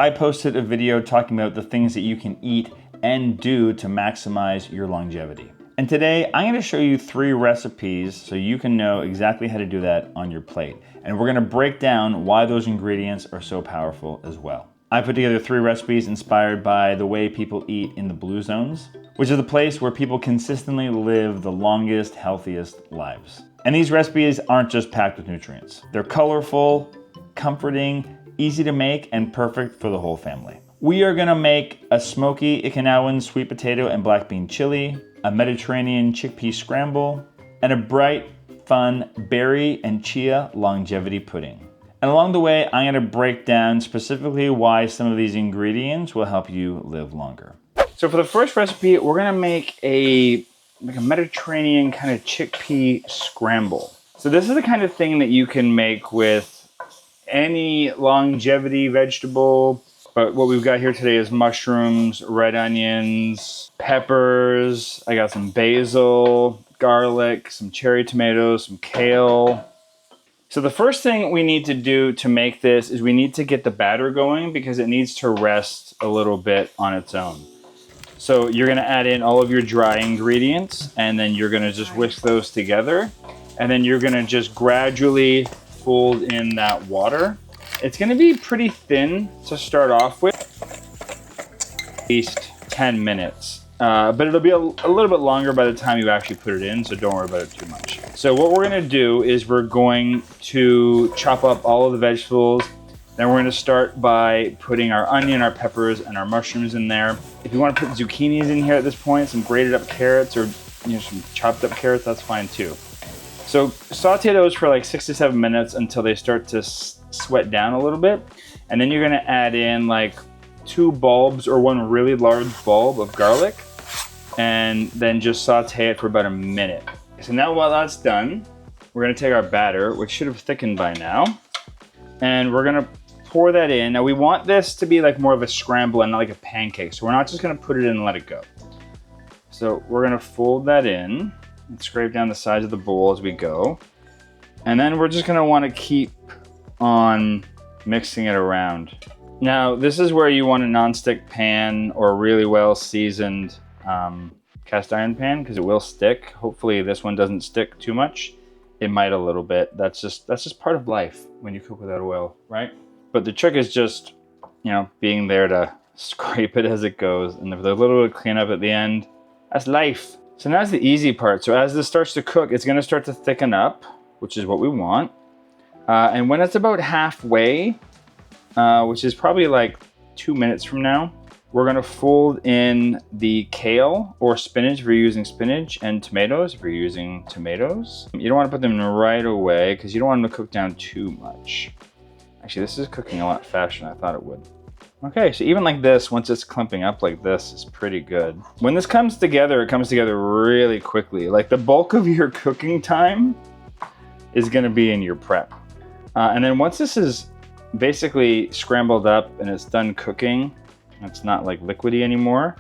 I posted a video talking about the things that you can eat and do to maximize your longevity. And today I'm gonna show you 3 recipes so you can know exactly how to do that on your plate. And we're gonna break down why those ingredients are so powerful as well. I put together 3 recipes inspired by the way people eat in the blue zones, which is the place where people consistently live the longest, healthiest lives. And these recipes aren't just packed with nutrients. They're colorful, comforting, easy to make, and perfect for the whole family. We are gonna make a smoky Okinawan sweet potato and black bean chili, a Mediterranean chickpea scramble, and a bright, fun berry and chia longevity pudding. And along the way, I'm gonna break down specifically why some of these ingredients will help you live longer. So for the first recipe, we're gonna make a Mediterranean kind of chickpea scramble. So this is the kind of thing that you can make with any longevity vegetable. But what we've got here today is mushrooms, red onions, peppers. I got some basil, garlic, some cherry tomatoes, some kale. So the first thing we need to do to make this is we need to get the batter going because it needs to rest a little bit on its own. So you're gonna add in all of your dry ingredients and then you're gonna just whisk those together. And then you're gonna just gradually fold in that water. It's gonna be pretty thin to start off with, at least 10 minutes. But it'll be a little bit longer by the time you actually put it in, so don't worry about it too much. So what we're gonna do is we're going to chop up all of the vegetables. Then we're gonna start by putting our onion, our peppers, and our mushrooms in there. If you wanna put zucchinis in here at this point, some grated up carrots or some chopped up carrots, that's fine too. So saute those for like 6 to 7 minutes until they start to sweat down a little bit. And then you're gonna add in like 2 bulbs or 1 really large bulb of garlic and then just saute it for about a minute. So now while that's done, we're gonna take our batter, which should have thickened by now, and we're gonna pour that in. Now we want this to be like more of a scramble and not like a pancake. So we're not just gonna put it in and let it go. So we're gonna fold that in and scrape down the sides of the bowl as we go. And then we're just gonna wanna keep on mixing it around. Now, this is where you want a non-stick pan or a really well seasoned cast iron pan because it will stick. Hopefully this one doesn't stick too much. It might a little bit. That's just part of life when you cook without oil, right? But the trick is just, being there to scrape it as it goes. And if there's a little bit of cleanup at the end, that's life. So now it's the easy part. So as this starts to cook, it's gonna start to thicken up, which is what we want. And when it's about halfway, which is probably like 2 minutes from now, we're gonna fold in the kale or spinach if you're using spinach, and tomatoes if you're using tomatoes. You don't wanna put them in right away because you don't want them to cook down too much. Actually, this is cooking a lot faster than I thought it would. Okay, so even like this, once it's clumping up like this, is pretty good. When this comes together, it comes together really quickly. Like the bulk of your cooking time is gonna be in your prep. And then once this is basically scrambled up and it's done cooking, it's not like liquidy anymore,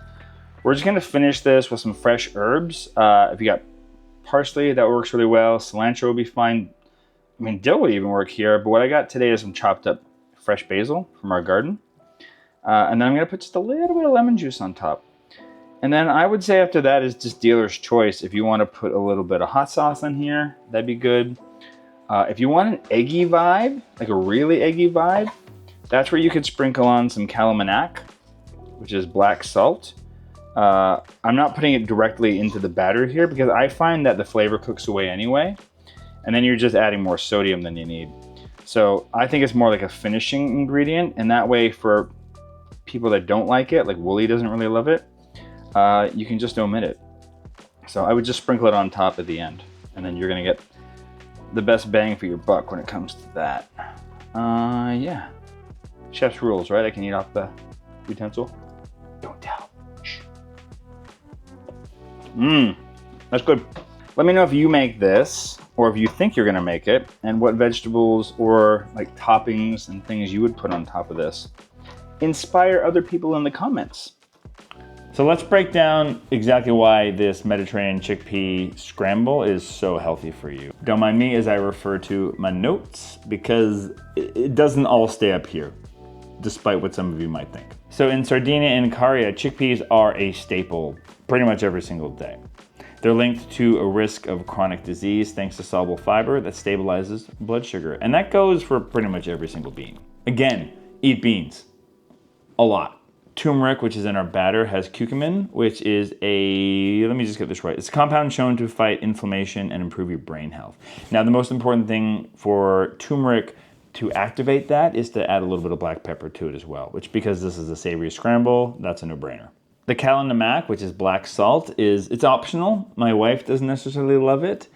we're just gonna finish this with some fresh herbs. If you got parsley, that works really well. Cilantro would be fine. I mean, dill would even work here, but what I got today is some chopped up fresh basil from our garden. And then I'm gonna put just a little bit of lemon juice on top. And then I would say after that is just dealer's choice. If you wanna put a little bit of hot sauce in here, that'd be good. If you want an eggy vibe, like a really eggy vibe, that's where you could sprinkle on some calamanach, which is black salt. I'm not putting it directly into the batter here because I find that the flavor cooks away anyway, and then you're just adding more sodium than you need. So I think it's more like a finishing ingredient, and that way for people that don't like it, like Wooly doesn't really love it, you can just omit it. So I would just sprinkle it on top at the end, and then you're gonna get the best bang for your buck when it comes to that. Yeah. Chef's rules, right? I can eat off the utensil. Don't tell. Shh. That's good. Let me know if you make this or if you think you're gonna make it and what vegetables or like toppings and things you would put on top of this. Inspire other people in the comments. So let's break down exactly why this Mediterranean chickpea scramble is so healthy for you. Don't mind me as I refer to my notes because it doesn't all stay up here. despite what some of you might think. So in Sardinia and Caria, chickpeas are a staple pretty much every single day. They're linked to a risk of chronic disease thanks to soluble fiber that stabilizes blood sugar. And that goes for pretty much every single bean. Again, eat beans. A lot. Turmeric, which is in our batter, has curcumin, which is let me just get this right. It's a compound shown to fight inflammation and improve your brain health. Now, the most important thing for turmeric to activate that is to add a little bit of black pepper to it as well, which, because this is a savory scramble, that's a no-brainer. The kale namak, which is black salt, it's optional. My wife doesn't necessarily love it.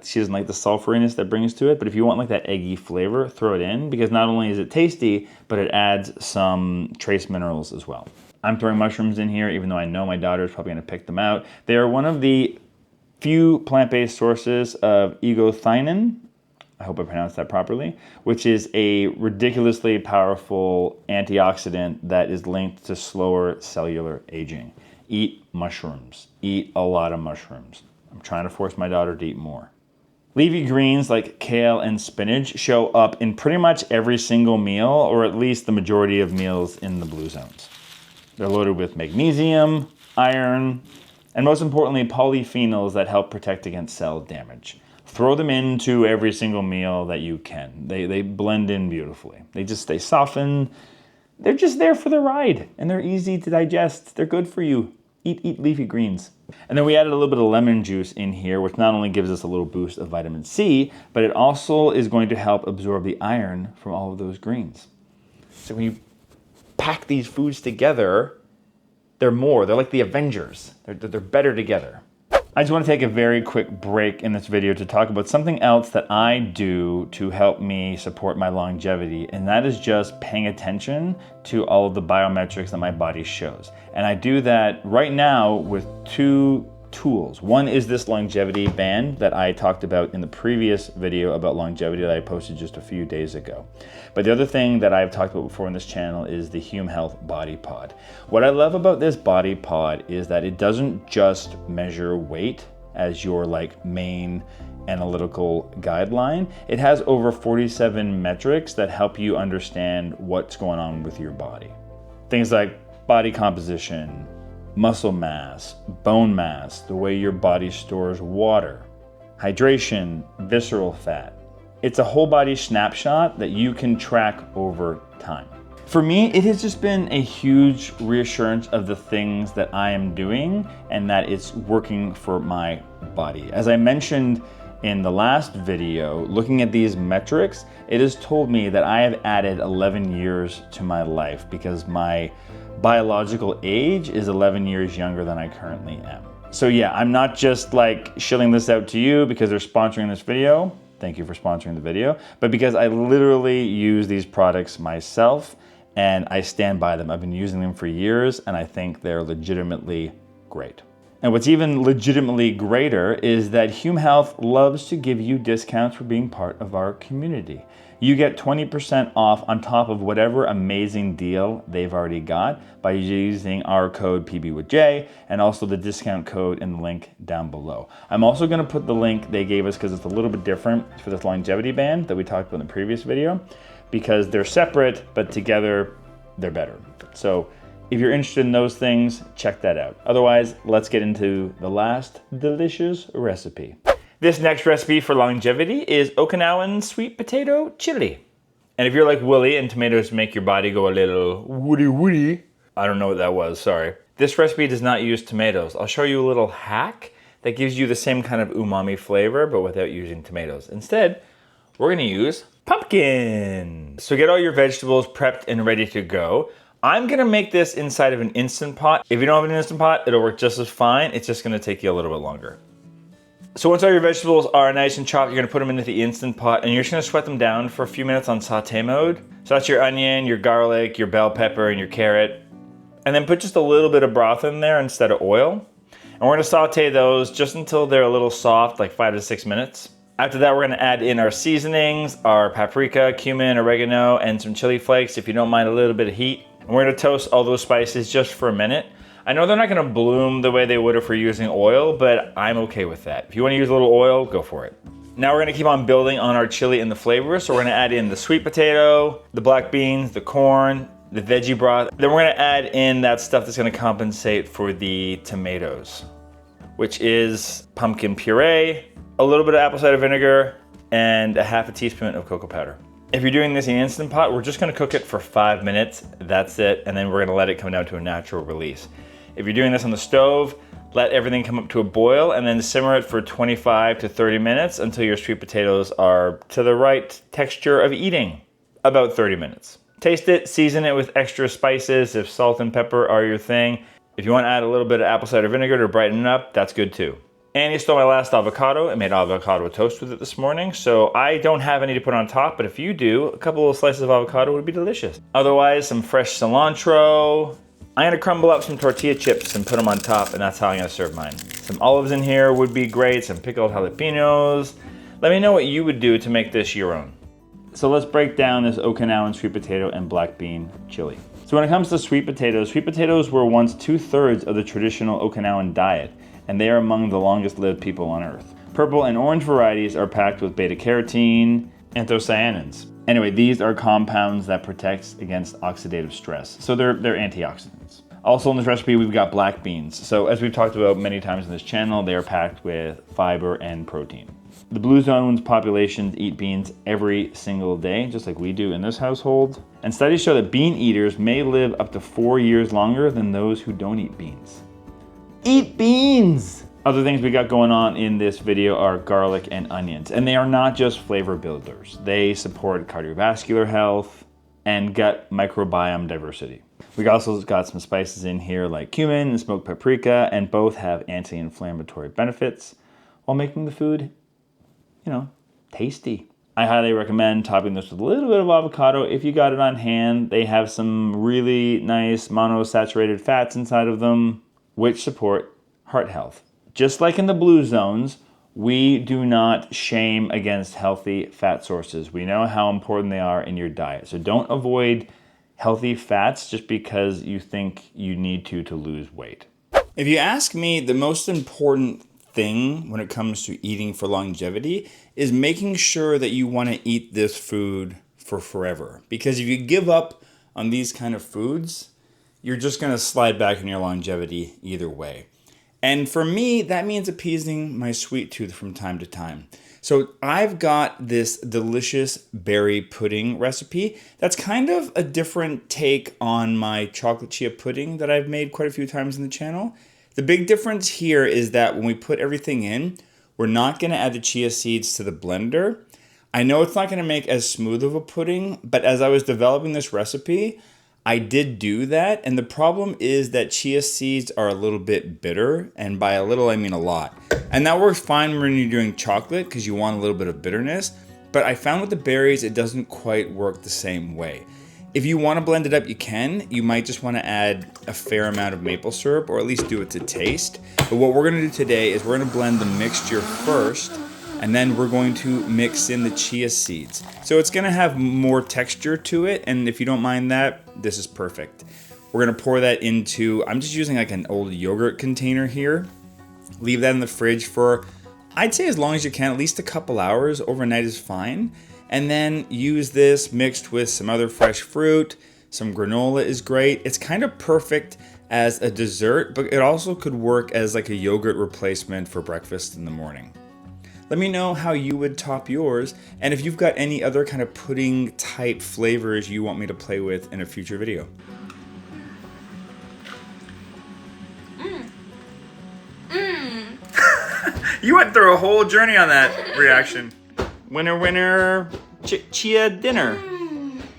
She doesn't like the sulfuriness that brings to it, but if you want like that eggy flavor, throw it in, because not only is it tasty, but it adds some trace minerals as well. I'm throwing mushrooms in here, even though I know my daughter is probably gonna pick them out. They are one of the few plant-based sources of egothinin, I hope I pronounced that properly, which is a ridiculously powerful antioxidant that is linked to slower cellular aging. Eat mushrooms, eat a lot of mushrooms. I'm trying to force my daughter to eat more. Leafy greens like kale and spinach show up in pretty much every single meal, or at least the majority of meals in the blue zones. They're loaded with magnesium, iron, and most importantly, polyphenols that help protect against cell damage. Throw them into every single meal that you can. They blend in beautifully. They soften. They're just there for the ride, and they're easy to digest. They're good for you. Eat leafy greens. And then we added a little bit of lemon juice in here, which not only gives us a little boost of vitamin C, but it also is going to help absorb the iron from all of those greens. So when you pack these foods together, they're like the Avengers. They're better together. I just want to take a very quick break in this video to talk about something else that I do to help me support my longevity, and that is just paying attention to all of the biometrics that my body shows. And I do that right now with two tools. One is this longevity band that I talked about in the previous video about longevity that I posted just a few days ago. But the other thing that I've talked about before on this channel is the Hume Health Body Pod. What I love about this body pod is that it doesn't just measure weight as your main analytical guideline. It has over 47 metrics that help you understand what's going on with your body. Things like body composition, muscle mass, bone mass, the way your body stores water, hydration, visceral fat. It's a whole body snapshot that you can track over time. For me, it has just been a huge reassurance of the things that I am doing and that it's working for my body. As I mentioned in the last video, looking at these metrics, it has told me that I have added 11 years to my life because my biological age is 11 years younger than I currently am. So yeah, I'm not just shilling this out to you because they're sponsoring this video. Thank you for sponsoring the video. But because I literally use these products myself and I stand by them. I've been using them for years and I think they're legitimately great. And what's even legitimately greater is that Hume Health loves to give you discounts for being part of our community. You get 20% off on top of whatever amazing deal they've already got by using our code PBWithJ and also the discount code in the link down below. I'm also going to put the link they gave us because it's a little bit different for this longevity band that we talked about in the previous video because they're separate, but together they're better. So if you're interested in those things, check that out. Otherwise, let's get into the last delicious recipe. This next recipe for longevity is Okinawan sweet potato chili. And if you're like Willie and tomatoes make your body go a little woody, I don't know what that was, sorry. This recipe does not use tomatoes. I'll show you a little hack that gives you the same kind of umami flavor, but without using tomatoes. Instead, we're gonna use pumpkin. So get all your vegetables prepped and ready to go. I'm gonna make this inside of an Instant Pot. If you don't have an Instant Pot, it'll work just as fine. It's just gonna take you a little bit longer. So once all your vegetables are nice and chopped, you're gonna put them into the Instant Pot and you're just gonna sweat them down for a few minutes on saute mode. So that's your onion, your garlic, your bell pepper, and your carrot. And then put just a little bit of broth in there instead of oil. And we're gonna saute those just until they're a little soft, like 5 to 6 minutes. After that, we're gonna add in our seasonings, our paprika, cumin, oregano, and some chili flakes if you don't mind a little bit of heat. And we're gonna toast all those spices just for a minute. I know they're not gonna bloom the way they would if we're using oil, but I'm okay with that. If you wanna use a little oil, go for it. Now we're gonna keep on building on our chili and the flavors. So we're gonna add in the sweet potato, the black beans, the corn, the veggie broth. Then we're gonna add in that stuff that's gonna compensate for the tomatoes, which is pumpkin puree, a little bit of apple cider vinegar, and a half a teaspoon of cocoa powder. If you're doing this in an Instant Pot, we're just gonna cook it for 5 minutes, that's it, and then we're gonna let it come down to a natural release. If you're doing this on the stove, let everything come up to a boil and then simmer it for 25 to 30 minutes until your sweet potatoes are to the right texture of eating, about 30 minutes. Taste it, season it with extra spices if salt and pepper are your thing. If you want to add a little bit of apple cider vinegar to brighten it up, that's good too. Annie stole my last avocado and made avocado toast with it this morning, so I don't have any to put on top, but if you do, a couple of slices of avocado would be delicious. Otherwise, some fresh cilantro. I'm gonna crumble up some tortilla chips and put them on top, and that's how I'm gonna serve mine. Some olives in here would be great, some pickled jalapenos. Let me know what you would do to make this your own. So let's break down this Okinawan sweet potato and black bean chili. So when it comes to sweet potatoes were once 2/3 of the traditional Okinawan diet, and they are among the longest lived people on earth. Purple and orange varieties are packed with beta carotene, anthocyanins. Anyway, these are compounds that protect against oxidative stress. So they're antioxidants. Also in this recipe, we've got black beans. So as we've talked about many times in this channel, they are packed with fiber and protein. The Blue Zone's populations eat beans every single day, just like we do in this household. And studies show that bean eaters may live up to 4 years longer than those who don't eat beans. Eat beans! Other things we got going on in this video are garlic and onions, and they are not just flavor builders. They support cardiovascular health and gut microbiome diversity. We also got some spices in here like cumin and smoked paprika, and both have anti-inflammatory benefits while making the food, tasty. I highly recommend topping this with a little bit of avocado if you got it on hand. They have some really nice monosaturated fats inside of them, which support heart health. Just like in the blue zones, we do not shame against healthy fat sources. We know how important they are in your diet. So don't avoid healthy fats just because you think you need to lose weight. If you ask me, the most important thing when it comes to eating for longevity is making sure that you want to eat this food for forever. Because if you give up on these kind of foods, you're just going to slide back in your longevity either way. And for me, that means appeasing my sweet tooth from time to time. So I've got this delicious berry pudding recipe that's kind of a different take on my chocolate chia pudding that I've made quite a few times in the channel. The big difference here is that when we put everything in, we're not going to add the chia seeds to the blender. I know it's not going to make as smooth of a pudding, but as I was developing this recipe, I did do that, and the problem is that chia seeds are a little bit bitter, and by a little I mean a lot. And that works fine when you're doing chocolate because you want a little bit of bitterness, but I found with the berries it doesn't quite work the same way. If you want to blend it up, you can. You might just want to add a fair amount of maple syrup, or at least do it to taste. But what we're going to do today is we're going to blend the mixture first, and then we're going to mix in the chia seeds. So it's going to have more texture to it, and if you don't mind that, this is perfect. We're going to pour that into, I'm just using like an old yogurt container here. Leave that in the fridge for, I'd say as long as you can, at least a couple hours. Overnight is fine. And then use this mixed with some other fresh fruit. Some granola is great. It's kind of perfect as a dessert, but it also could work as like a yogurt replacement for breakfast in the morning. Let me know how you would top yours, and if you've got any other kind of pudding type flavors you want me to play with in a future video. You went through a whole journey on that reaction. Winner, winner, chia dinner.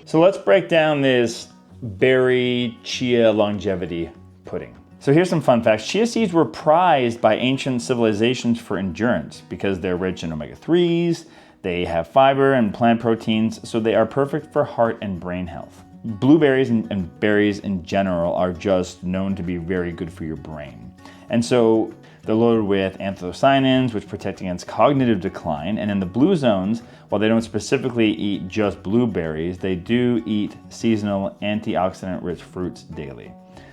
So let's break down this berry chia longevity pudding. So here's some fun facts. Chia seeds were prized by ancient civilizations for endurance because they're rich in omega-3s, they have fiber and plant proteins, so they are perfect for heart and brain health. Blueberries and berries in general are just known to be very good for your brain. And so they're loaded with anthocyanins, which protect against cognitive decline. And in the blue zones, while they don't specifically eat just blueberries, they do eat seasonal antioxidant-rich fruits daily.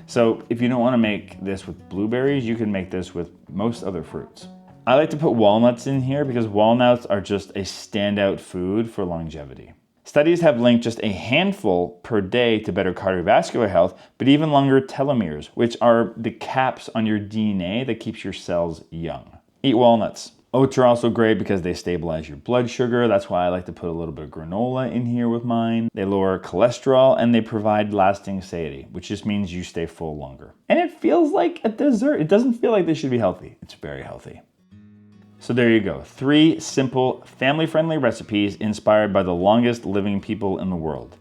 So if you don't want to make this with blueberries, you can make this with most other fruits. I like to put walnuts in here because walnuts are just a standout food for longevity. Studies have linked just a handful per day to better cardiovascular health, but even longer telomeres, which are the caps on your DNA that keeps your cells young. Eat walnuts. Oats are also great because they stabilize your blood sugar. That's why I like to put a little bit of granola in here with mine. They lower cholesterol and they provide lasting satiety, which just means you stay full longer. And it feels like a dessert. It doesn't feel like this should be healthy. It's very healthy. So there you go, 3 simple, family-friendly recipes inspired by the longest living people in the world.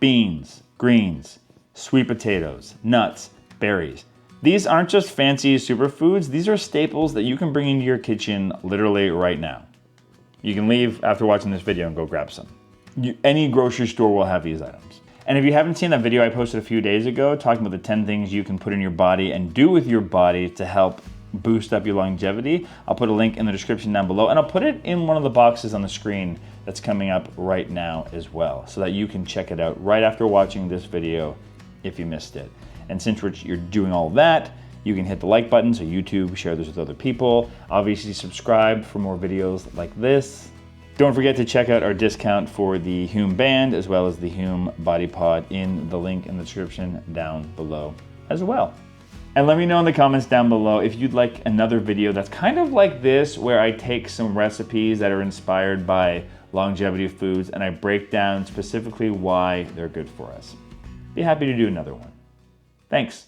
Beans, greens, sweet potatoes, nuts, berries. These aren't just fancy superfoods, these are staples that you can bring into your kitchen literally right now. You can leave after watching this video and go grab some. Any grocery store will have these items. And if you haven't seen that video I posted a few days ago talking about the 10 things you can put in your body and do with your body to help boost up your longevity, I'll put a link in the description down below, and I'll put it in one of the boxes on the screen that's coming up right now as well, so that you can check it out right after watching this video if you missed it. And since you're doing all that, you can hit the like button so YouTube, share this with other people. Obviously subscribe for more videos like this. Don't forget to check out our discount for the Hume Band as well as the Hume Body Pod in the link in the description down below as well. And let me know in the comments down below if you'd like another video that's kind of like this, where I take some recipes that are inspired by longevity foods and I break down specifically why they're good for us. Be happy to do another one. Thanks.